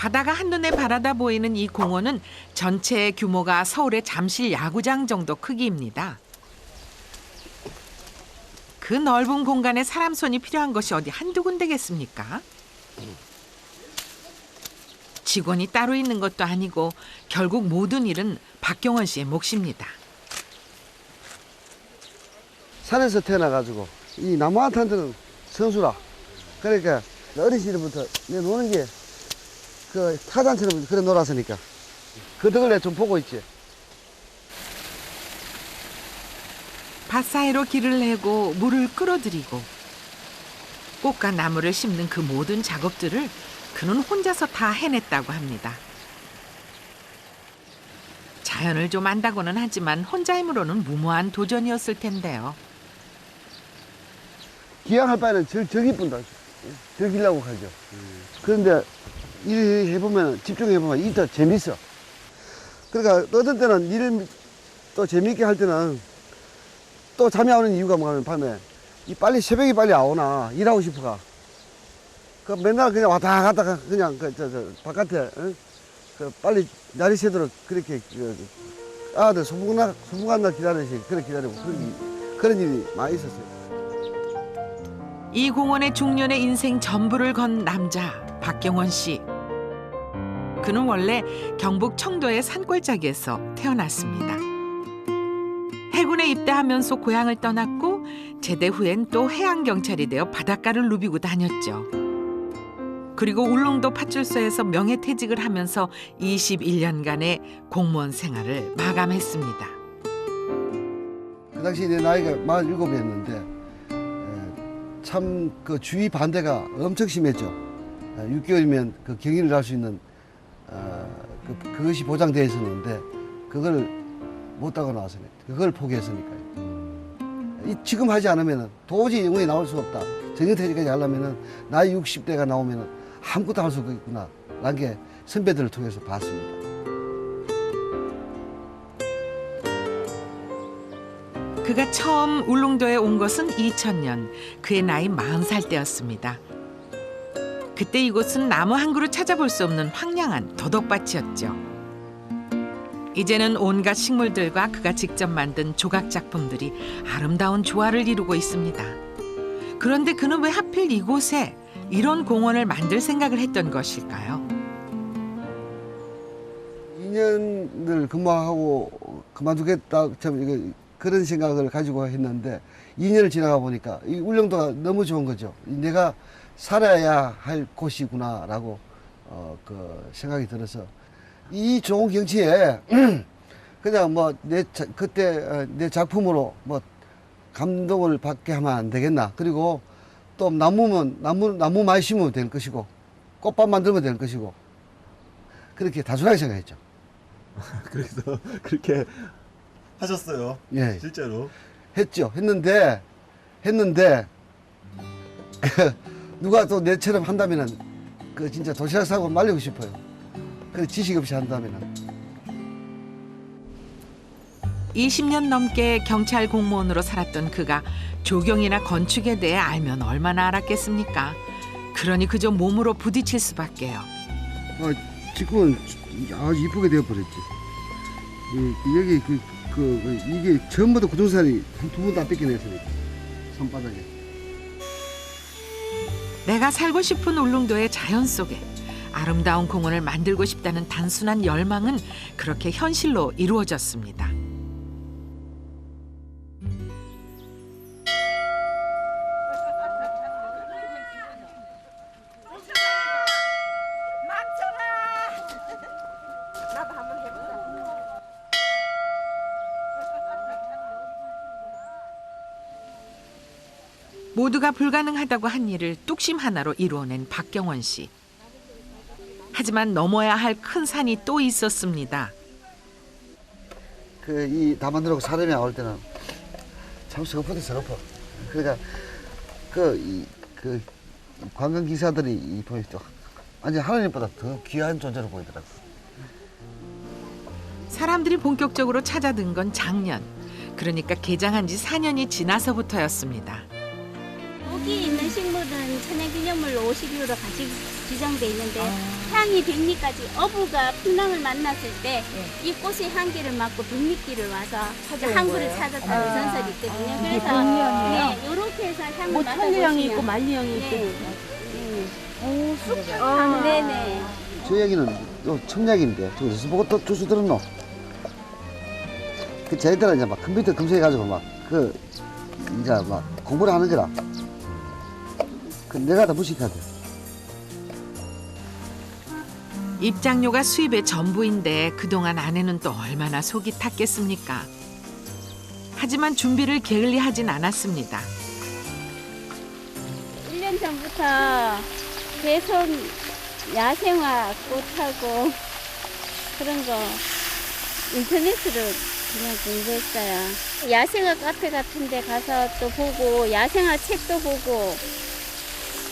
바다가 한눈에 바라다 보이는 이 공원은 전체 규모가 서울의 잠실 야구장 정도 크기입니다. 그 넓은 공간에 사람 손이 필요한 것이 어디 한두 군데겠습니까? 직원이 따로 있는 것도 아니고 결국 모든 일은 박경원 씨의 몫입니다. 산에서 태어나가지고 이 나무한테는 선수라. 그러니까 어린 시절부터 내 노는 게 그 타잔처럼 그래 놀았으니까 그 덕을 내가 좀 보고 있지. 밭 사이로 길을 내고 물을 끌어들이고 꽃과 나무를 심는 그 모든 작업들을 그는 혼자서 다 해냈다고 합니다. 자연을 좀 안다고는 하지만 혼자 힘으로는 무모한 도전이었을 텐데요. 기왕할 바에는 저기 뿐다. 즐기려고 하죠. 그런데 일 해보면, 집중해보면 일이 더 재밌어. 그러니까 어떤 때는 일을 또 재밌게 할 때는 또 잠이 안 오는 이유가 뭐냐면 밤에 빨리 새벽이 빨리 안 오나 일하고 싶어가. 그 맨날 그냥 왔다 갔다가 그냥 바깥에 빨리 날이 새도록 그렇게 아들 소풍간 날 기다리시 그렇게 기다리고 그런 일이 많이 있었어요. 이 공원의 중년의 인생 전부를 건 남자 박경원 씨. 그는 원래 경북 청도의 산골짜기에서 태어났습니다. 해군에 입대하면서 고향을 떠났고 제대 후엔 또 해양경찰이 되어 바닷가를 누비고 다녔죠. 그리고 울릉도 파출소에서 명예퇴직을 하면서 21년간의 공무원 생활을 마감했습니다. 그 당시 내 나이가 47이었는데 참 그 주위 반대가 엄청 심했죠. 6개월이면 그 경위를 할 수 있는 그것이 보장되어 있었는데 그걸 못 하고 나왔으니까 그걸 포기했으니까요. 지금 하지 않으면 도저히 영원히 나올 수 없다. 정년퇴직까지 하려면 나이 60대가 나오면 아무것도 할 수 없구나 라는 게 선배들을 통해서 봤습니다. 그가 처음 울릉도에 온 것은 2000년. 그의 나이 40살 때였습니다. 그때 이곳은 나무 한 그루 찾아볼 수 없는 황량한 도덕밭이었죠. 이제는 온갖 식물들과 그가 직접 만든 조각 작품들이 아름다운 조화를 이루고 있습니다. 그런데 그는 왜 하필 이곳에 이런 공원을 만들 생각을 했던 것일까요? 2년을 근무하고 그만두겠다 그런 생각을 가지고 했는데 2년을 지나가 보니까 이 울릉도가 너무 좋은 거죠. 내가 살아야 할 곳이구나라고 그 생각이 들어서 이 좋은 경치에 그냥 뭐 그때 내 작품으로 뭐 감동을 받게 하면 안 되겠나. 그리고 또 나무면 나무 많이 심으면 될 것이고 꽃밭 만들면 될 것이고 그렇게 단순하게 생각했죠. 그래서 그렇게 하셨어요. 예. 실제로. 했죠. 했는데 누가 또 내처럼 한다면은 그 진짜 도시락 사고 말리고 싶어요. 그 지식 없이 한다면은. 20년 넘게 경찰 공무원으로 살았던 그가 조경이나 건축에 대해 알면 얼마나 알았겠습니까? 그러니 그저 몸으로 부딪힐 수밖에요. 지금은 아주 이쁘게 되어버렸지. 여기 이게 전부 다 구동산이 한 두 번도 안 뺏겨냈으니까 손바닥에. 내가 살고 싶은 울릉도의 자연 속에 아름다운 공원을 만들고 싶다는 단순한 열망은 그렇게 현실로 이루어졌습니다. 모두가 불가능하다고 한 일을 뚝심 하나로 이루어낸 박경원 씨. 하지만 넘어야 할 큰 산이 또 있었습니다. 이 다 만들고 사람이 나올 때는 참 서글퍼도 서글퍼. 그러니까 그 관광 기사들이 보이 또 완전 하나님보다 더 귀한 존재로 보이더라고. 사람들이 본격적으로 찾아든 건 작년. 그러니까 개장한 지 4년이 지나서부터였습니다. 여기 있는 식물은 천연기념물로 52호로 같이 지정돼 있는데 향이 백리까지 어부가 풍랑을 만났을 때 이 꽃의 향기를 맡고 백리길을 와서 항구를 찾았다는 전설이 있거든요. 그래서 네, 이렇게 해서 향을 뭐 맡아보시면 천리향이 있고 만리향이 있고. 네. 오, 쑥향. 네네. 저 여기는 요 청약인데 저기서 보고 또 주스 들었노. 그 저희들은 이제 막 컴퓨터 검색해가지고 막 그 이제 막 공부를 하는 거라. 그 내가 다 무식하대. 입장료가 수입의 전부인데 그동안 아내는 또 얼마나 속이 탔겠습니까? 하지만 준비를 게을리하진 않았습니다. 1년 전부터 계속 야생화 꽃하고 그런 거 인터넷으로 그냥 공부했어요. 야생화 카페 같은 데 가서 또 보고 야생화 책도 보고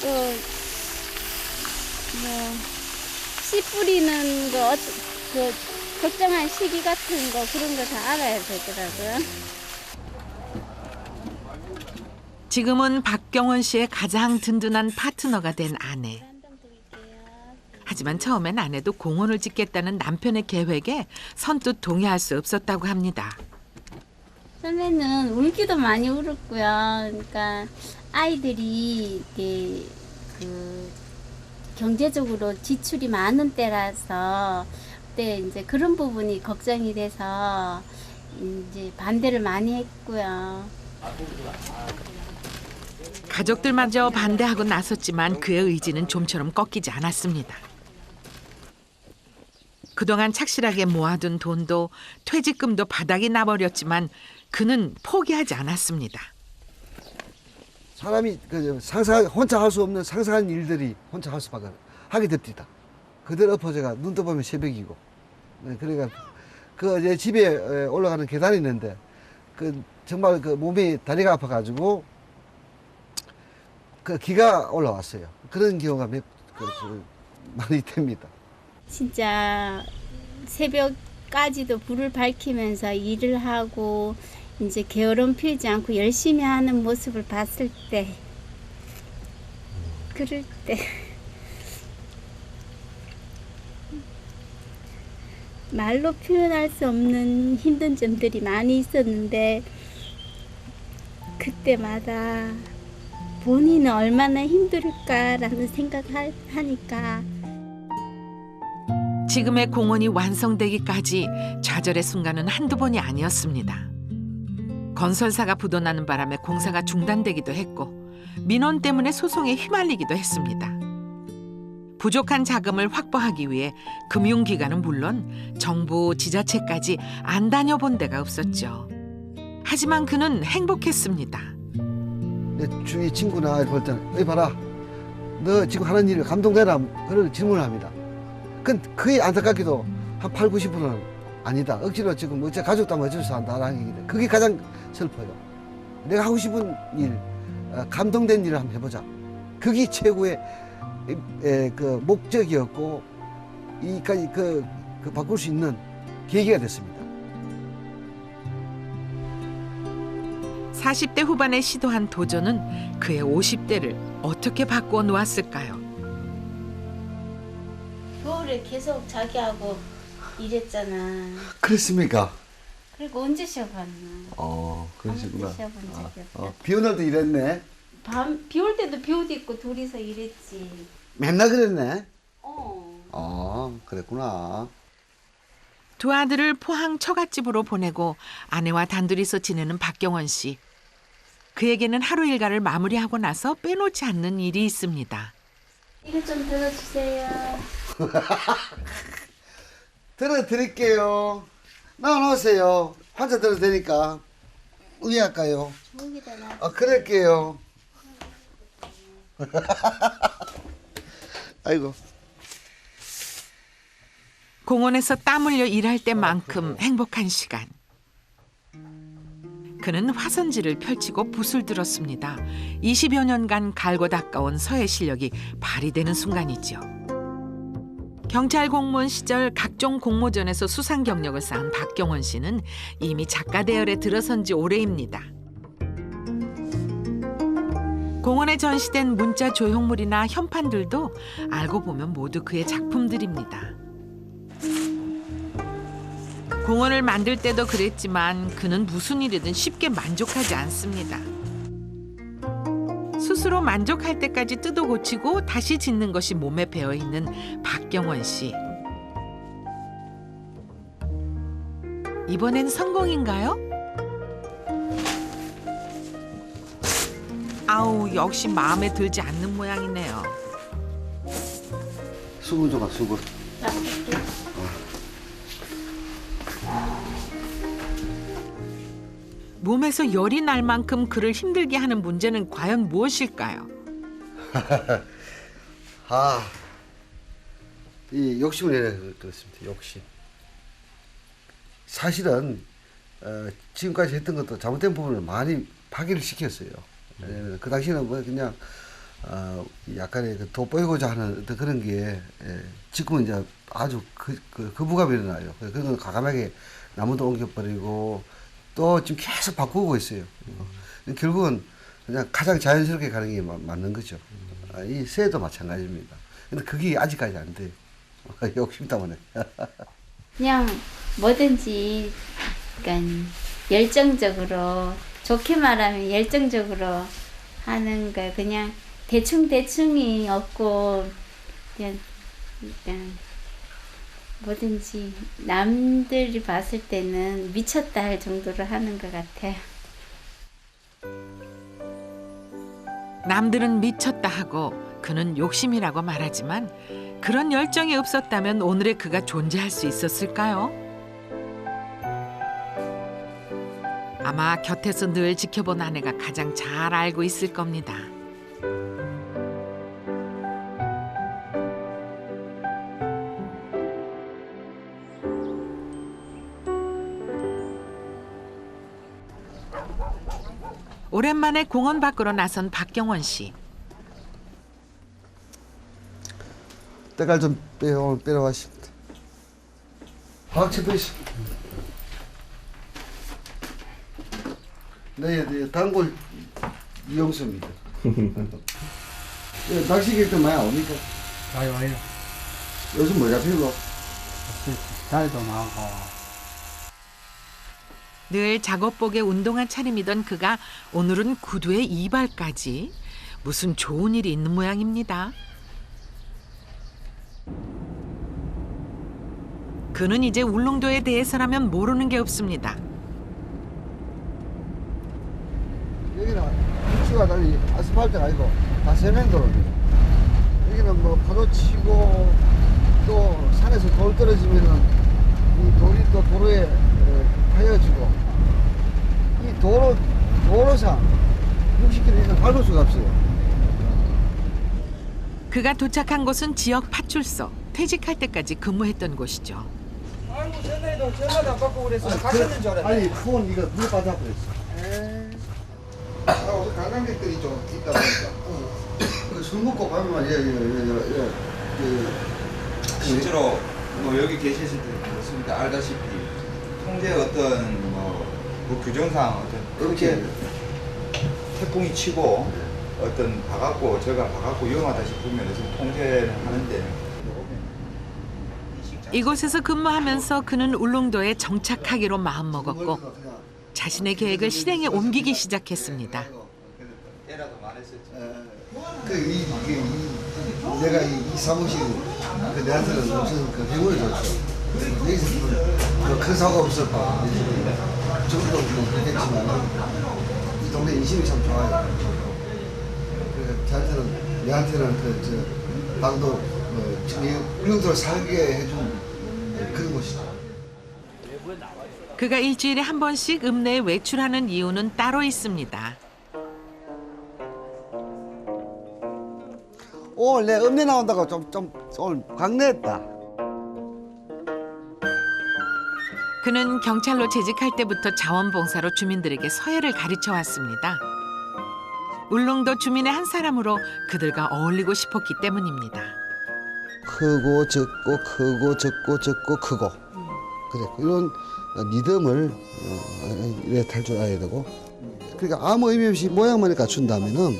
또 뭐 씨 뿌리는 거 그 적정한 시기 같은 거 그런 거 다 알아야 되더라고요. 지금은 박경원 씨의 가장 든든한 파트너가 된 아내. 하지만 처음엔 아내도 공원을 짓겠다는 남편의 계획에 선뜻 동의할 수 없었다고 합니다. 처음에는 울기도 많이 울었고요. 그러니까 아이들이 이게 그 경제적으로 지출이 많은 때라서 그때 이제 그런 부분이 걱정이 돼서 이제 반대를 많이 했고요. 가족들마저 반대하고 나섰지만 그의 의지는 좀처럼 꺾이지 않았습니다. 그동안 착실하게 모아둔 돈도 퇴직금도 바닥이 나버렸지만 그는 포기하지 않았습니다. 사람이 그 상상 혼자 할 수 없는 상상한 일들이 혼자 할 수밖에 하게 됩니다. 그대로 엎어져가 눈 떠보면 새벽이고. 네, 그러니까 그 제 집에 올라가는 계단이 있는데 그 정말 그 몸이 다리가 아파가지고 그 기가 올라왔어요. 그런 경우가 많이 됩니다. 진짜 새벽까지도 불을 밝히면서 일을 하고 이제 게으름 피우지 않고 열심히 하는 모습을 봤을 때 그럴 때 말로 표현할 수 없는 힘든 점들이 많이 있었는데 그때마다 본인은 얼마나 힘들까라는 생각을 하니까 지금의 공원이 완성되기까지 좌절의 순간은 한두 번이 아니었습니다. 건설사가 부도나는 바람에 공사가 중단되기도 했고 민원 때문에 소송에 휘말리기도 했습니다. 부족한 자금을 확보하기 위해 금융기관은 물론 정부, 지자체까지 안 다녀본 데가 없었죠. 하지만 그는 행복했습니다. 내 주위 친구나 볼 때는 어이 봐라 너 지금 하는 일에 감동되나 그런 질문을 합니다. 그건 거의 안타깝게도 한 8, 90%는 아니다. 억지로 지금 어째 가족도 어쩔 수 없다라는 얘기인데 그게 가장 슬퍼요. 내가 하고 싶은 일, 감동된 일을 한번 해보자. 그게 최고의 그 목적이었고 이까지 그 바꿀 수 있는 계기가 됐습니다. 40대 후반에 시도한 도전은 그의 50대를 어떻게 바꾸어 놓았을까요? 겨울에 계속 자기하고 일했잖아. 그렇습니까? 그리고 언제 쉬어봤나? 그러시구나. 아무도 쉬어본 적이 없다. 비 오는 날도 일했네. 비 올 때도 비 옷 입고 둘이서 일했지. 맨날 그랬네. 어. 그랬구나. 두 아들을 포항 처갓집으로 보내고 아내와 단둘이서 지내는 박경원 씨. 그에게는 하루 일과를 마무리하고 나서 빼놓지 않는 일이 있습니다. 이거 좀 들어주세요. 들어드릴게요. 나오세요. 환자 들어도 되니까. 의학가요. 저기다 놔. 그럴게요. 아이고. 공원에서 땀 흘려 일할 때만큼 행복한 시간. 그는 화선지를 펼치고 붓을 들었습니다. 20여 년간 갈고 닦아온 서예 실력이 발휘되는 순간이죠. 경찰 공무원 시절 각종 공모전에서 수상 경력을 쌓은 박경원 씨는 이미 작가 대열에 들어선 지 오래입니다. 공원에 전시된 문자 조형물이나 현판들도 알고 보면 모두 그의 작품들입니다. 공원을 만들 때도 그랬지만 그는 무슨 일이든 쉽게 만족하지 않습니다. 스스로 만족할 때까지 뜯어 고치고 다시 짓는 것이 몸에 배어 있는 박경원 씨. 이번엔 성공인가요? 아우, 역시 마음에 들지 않는 모양이네요. 수분 조각 수분. 몸에서 열이 날 만큼 그를 힘들게 하는 문제는 과연 무엇일까요? 이 욕심을 내려 그렇습니다. 욕심. 사실은 지금까지 했던 것도 잘못된 부분을 많이 파기를 시켰어요. 그 당시에는 뭐 그냥 약간의 그 돋보이고자 하는 어떤 그런 게 지금은 이제 아주 거부감이 일어나요. 그런 걸 과감하게 나무도 옮겨버리고 또 지금 계속 바꾸고 있어요. 결국은 그냥 가장 자연스럽게 가는 게 맞는 거죠. 이 새도 마찬가지입니다. 근데 그게 아직까지 안 돼요. 욕심 때문에. 그냥 뭐든지 그러니까 열정적으로 좋게 말하면 열정적으로 하는 거 그냥 대충이 없고 그냥 뭐든지 남들이 봤을 때는 미쳤다 할 정도로 하는 것 같아요. 남들은 미쳤다 하고 그는 욕심이라고 말하지만 그런 열정이 없었다면 오늘의 그가 존재할 수 있었을까요? 아마 곁에서 늘 지켜본 아내가 가장 잘 알고 있을 겁니다. 오랜만에 공원 밖으로 나선 박경원 씨. 때깔 좀 빼러 가십니다. 박치 빼시. 네, 단골 이용수입니다. 낚시 객들 많이 옵니까? 와요. 요즘 뭐 잡히고? 달도 나고. 늘 작업복에 운동화 차림이던 그가 오늘은 구두에 이발까지. 무슨 좋은 일이 있는 모양입니다. 그는 이제 울릉도에 대해서라면 모르는 게 없습니다. 여기는 위치가 달리 아스팔트가 아니고 다 세면도로입니다. 여기는 뭐 파도 치고 또 산에서 돌 떨어지면은 이 돌이 또 도로에 파여지고 이 도로상 60km 이상 밟을 수가 없어요. 그가 도착한 곳은 지역 파출소. 퇴직할 때까지 근무했던 곳이죠. 아이고 전에도 전화도 안 받고 그랬어. 가셨는 줄 알았네. 아니 폰 이거 물에 빠져버렸어. 관광객들이 좀 있다 보니까 술 먹고 가면 실제로 뭐 여기 계셨을 때 그렇습니다. 알다시피 통제 어떤 뭐 규정상 어떤 이렇게 태풍이 치고 어떤 봐갖고 제가 봐갖고 위험하다 싶으면 지금 통제를 하는데 이곳에서 근무하면서 그는 울릉도에 정착하기로 마음먹었고 자신의 계획을 실행에 옮기기 시작했습니다. 때라도 말했었죠. 내가 이 사무실 내한테는 무슨 그 행운을 줬죠. 여기서 큰 사고가 없었고 저도 그랬지만 이 동네 인심이 참 좋아요. 저한테는 내한테는 방도 울릉도를 살게 해준 그런 곳이죠. 그가 일주일에 한 번씩 읍내에 외출하는 이유는 따로 있습니다. 오늘 내 읍내 나온다고 좀 오늘 광내했다. 그는 경찰로 재직할 때부터 자원봉사로 주민들에게 서예를 가르쳐 왔습니다. 울릉도 주민의 한 사람으로 그들과 어울리고 싶었기 때문입니다. 크고 적고 크고 적고 크고 그래 이런 리듬을 이래 탈 줄 알아야 되고 그러니까 아무 의미 없이 모양만 갖춘다면은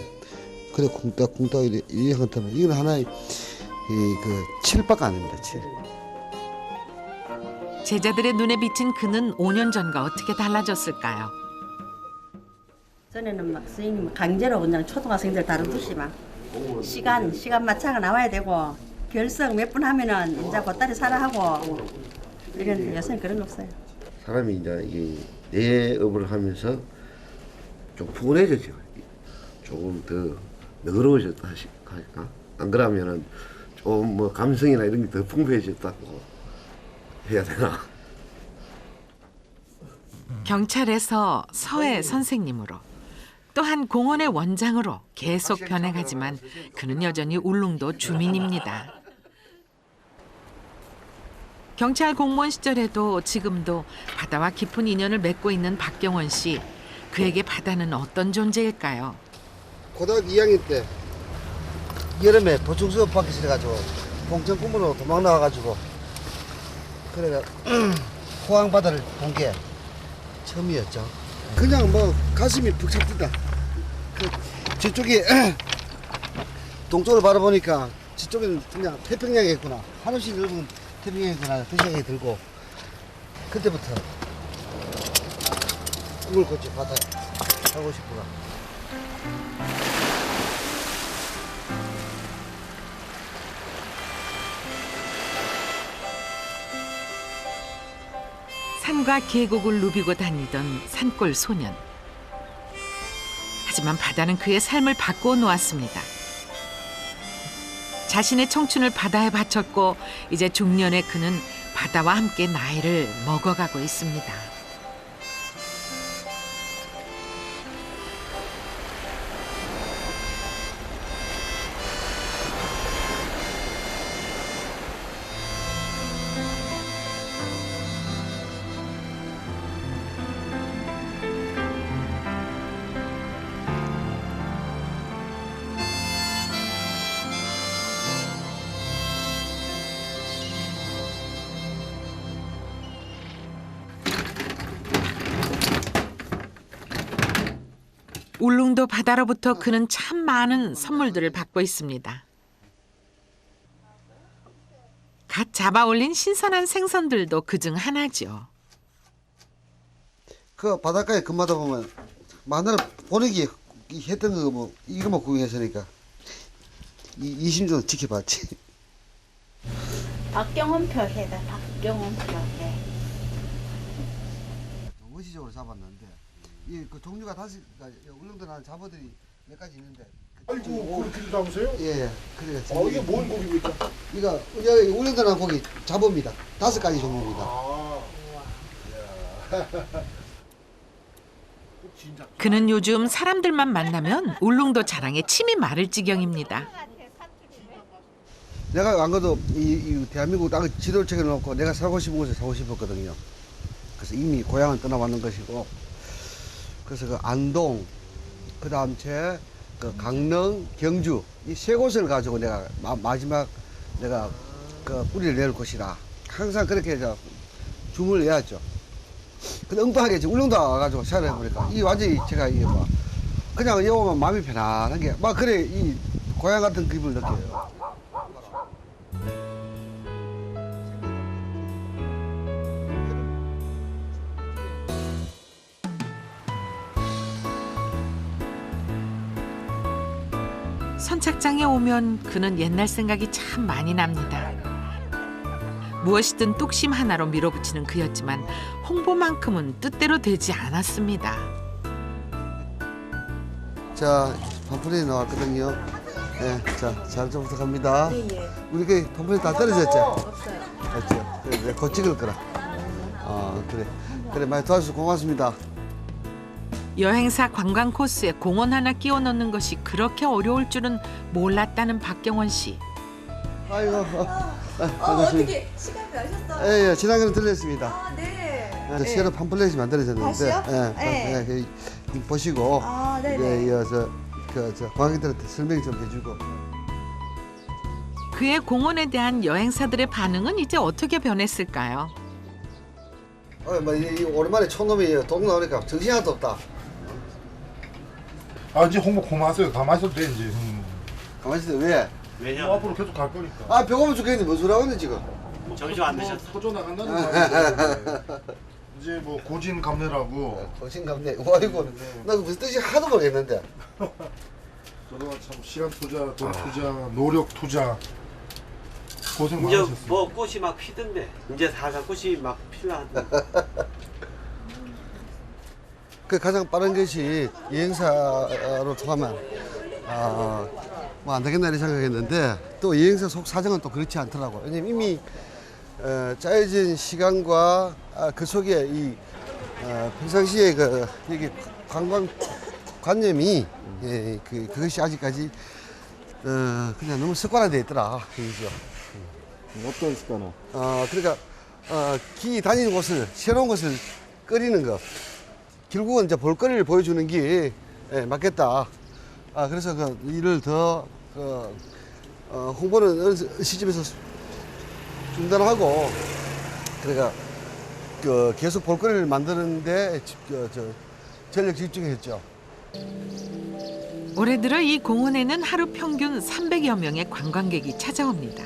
그래 콩떡 이래 하면 이건 하나의 그 7밖에 안 됩니다. 7. 제자들의 눈에 비친 그는 5년 전과 어떻게 달라졌을까요? 전에는 막 선생님 강제로 그냥 초등학생들 다루듯이 막 시간 맞춰가 나와야 되고 결석 몇 분 하면은 이제 곧다리 사라 하고 이런데 요새는 그런 거 없어요. 사람이 이제 이게 내 업을 하면서 좀 푸근해졌죠. 조금 더 너그러워졌다 할까? 안 그러면은 좀 뭐 감성이나 이런 게 더 풍부해졌다고 해야 되나? 경찰에서 서해 선생님으로 또한 공원의 원장으로 계속 변해가지만 그는 여전히 울릉도 주민입니다. 경찰 공무원 시절에도 지금도 바다와 깊은 인연을 맺고 있는 박경원 씨. 그에게 바다는 어떤 존재일까요? 고등학교 2학년 때 여름에 보충 수업 받기 싫어가지고 봉천 꿈으로 도망 나와가지고 그래가 포항 바다를 본 게 처음이었죠. 그냥 뭐 가슴이 푹 찹니다. 저쪽이 동쪽을 바라보니까 저쪽에는 그냥 태평양이 있구나. 한없이 넓은 태평양이 있구나. 그 생각이 들고 그때부터 꿈을 꿨죠. 바다 가고 싶구나. 산과 계곡을 누비고 다니던 산골 소년. 하지만 바다는 그의 삶을 바꾸어 놓았습니다. 자신의 청춘을 바다에 바쳤고 이제 중년의 그는 바다와 함께 나이를 먹어가고 있습니다. 울릉도 바다로부터 그는 참 많은 선물들을 받고 있습니다. 갓 잡아 올린 신선한 생선들도 그중 하나죠. 그 바닷가에 근무하다 보면 마늘 보내기 했던 거 뭐 이거만 구경했으니까 이심좀 지켜봤지. 박경원표 해다. 박경원표 해. 원시적으로 잡았는데 이 그 종류가 다시 울릉도 나는 잡어들이 몇 가지 있는데. 아이고 그렇게 잡으세요? 예. 그래. 이게 뭔 고기입니까? 이거 여기 울릉도 나는 고기 잡어입니다. 5가지 종류입니다. 그는 요즘 사람들만 만나면 울릉도 자랑에 침이 마를 지경입니다. 내가 안 그래도 이 대한민국 땅을 지도를 책해놓고 내가 살고 싶은 곳에 살고 싶었거든요. 그래서 이미 고향은 떠나왔는 것이고, 그래서 그 안동, 그 다음 그 강릉, 경주 이 3곳을 가지고 내가 마지막 내가 그 뿌리를 내릴 곳이다. 항상 그렇게 해서 줌을 내었죠. 근데 엉뚱하게 울릉도 와가지고 생각을 해보니까 이 완전히 제가 이게 막 그냥 여기 오면 마음이 편안한 게 막 그래 이 고향 같은 기분을 느껴요. 선착장에 오면 그는 옛날 생각이 참 많이 납니다. 무엇이든 뚝심 하나로 밀어붙이는 그였지만 홍보만큼은 뜻대로 되지 않았습니다. 자, 반풀이 나왔거든요. 네, 자, 잘 좀 부탁합니다. 우리 그 반풀이 다 떨어졌죠? 없어요. 없죠. 그래, 내가 곧 찍을 거라. 그래, 많이 도와주셔서 고맙습니다. 여행사 관광 코스에 공원 하나 끼워 넣는 것이 그렇게 어려울 줄은 몰랐다는 박경원 씨. 아이고, 반갑습니다. 어떻게 시간 나셨어요? 예, 지난번에 들렸습니다. 아, 네. 새로 팜플렛이 만들어졌는데, 다시요? 예, 보시고, 아, 네네. 저 관객들한테 설명 좀 해주고. 그의 공원에 대한 여행사들의 반응은 이제 어떻게 변했을까요? 이 오랜만에 촌놈이 동 나오니까 정신 하나도 없다. 아 이제 홍보 그만하세요. 가만히 있어도 돼 이제. 가만히 있어. 왜? 뭐 앞으로 계속 갈 거니까. 아, 배고프면 죽겠는데 뭔 소리 하고 있는 지금? 점심 안 드셨어? 터져 나간다는 거. 이제 뭐 고진 감래라고. 거신감네. 아이고, 나 그 무슨 뜻이 하도 모르겠는데. 그동안 참 시간 투자, 돈 투자, 노력 투자 고생 이제 많으셨어요. 뭐 꽃이 막 피던데 이제 살살 꽃이 막 필라한데. 그 가장 빠른 것이 여행사로 통하면 뭐 안 되겠나 이렇게 생각했는데 또 여행사 속 사정은 또 그렇지 않더라고. 왜냐면 이미 짜여진 시간과 그 속에 이 평상시에 그 이게 관광 관념이 그것이 아직까지 그냥 너무 습관화되어 있더라. 그죠. 어떤 습관화? 그러니까 기 다니는 곳을 새로운 곳을 끓이는 거. 결국은 이제 볼거리를 보여주는 게 맞겠다. 그래서 그 일을 더 홍보는 어느 시점에서 중단하고 그러니까 그 계속 볼거리를 만드는데 전력 집중했죠. 올해 들어 이 공원에는 하루 평균 300여 명의 관광객이 찾아옵니다.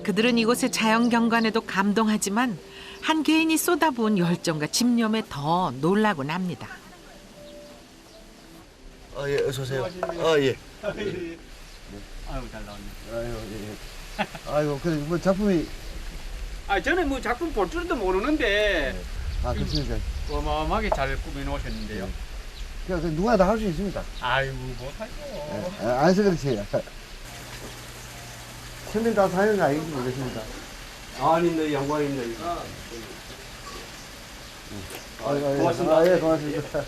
그들은 이곳의 자연 경관에도 감동하지만 한 개인이 쏟아부은 열정과 집념에 더 놀라곤 합니다. 예, 어서 오세요. 예. 아유 잘 나왔네. 아유, 예. 아이고, 그래, 뭐 작품이. 저는 뭐 작품 볼 줄도 모르는데 그렇습니까? 어마어마하게 잘 꾸며 놓으셨는데요. 그냥 누구나 다 할 수 있습니다. 아이고 못하죠. 안해서 그렇지. 손님 다 사는 거 아니지 모르겠습니다. 아닙니다. 영광입니다. 고맙습니다. 예, 고맙습니다.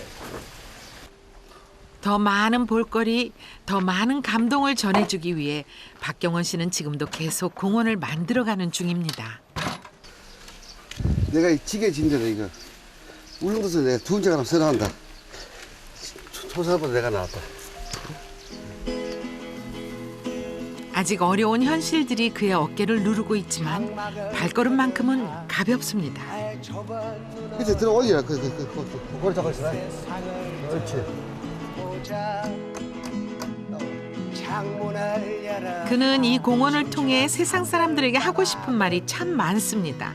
더 많은 볼거리, 더 많은 감동을 전해주기 위해 박경원 씨는 지금도 계속 공원을 만들어가는 중입니다. 내가 이 지게 진대로 이거 울릉도에서 내가 두 번째 가면 선호한다. 초사보다 내가 나왔다. 아직 어려운 현실들이 그의 어깨를 누르고 있지만 발걸음만큼은 가볍습니다. 밑에 들어올리라. 그걸 잡고 있어. 그렇지. 그는 이 공원을 통해 세상 사람들에게 하고 싶은 말이 참 많습니다.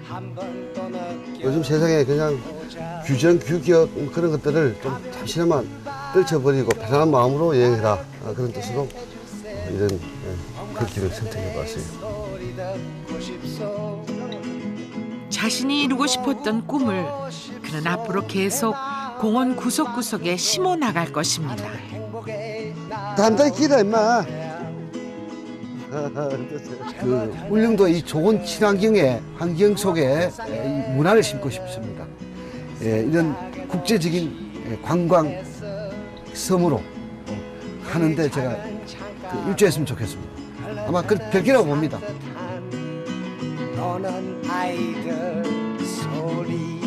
요즘 세상에 그냥 규정, 규격 그런 것들을 좀 잠시나마 떨쳐버리고 편안한 마음으로 여행해라. 그런 뜻으로 이런 글귀를 선택해봤어요. 자신이 이루고 싶었던 꿈을 그는 앞으로 계속 공원 구석구석에 심어 나갈 것입니다. 단단히 기다 임마. 그 울릉도 이 좋은 친환경의 환경 속에 이 문화를 심고 싶습니다. 이런 국제적인 관광 섬으로 하는데 제가 일조했으면 좋겠습니다. 아마 될 거라고 봅니다. 너는 아이들 소리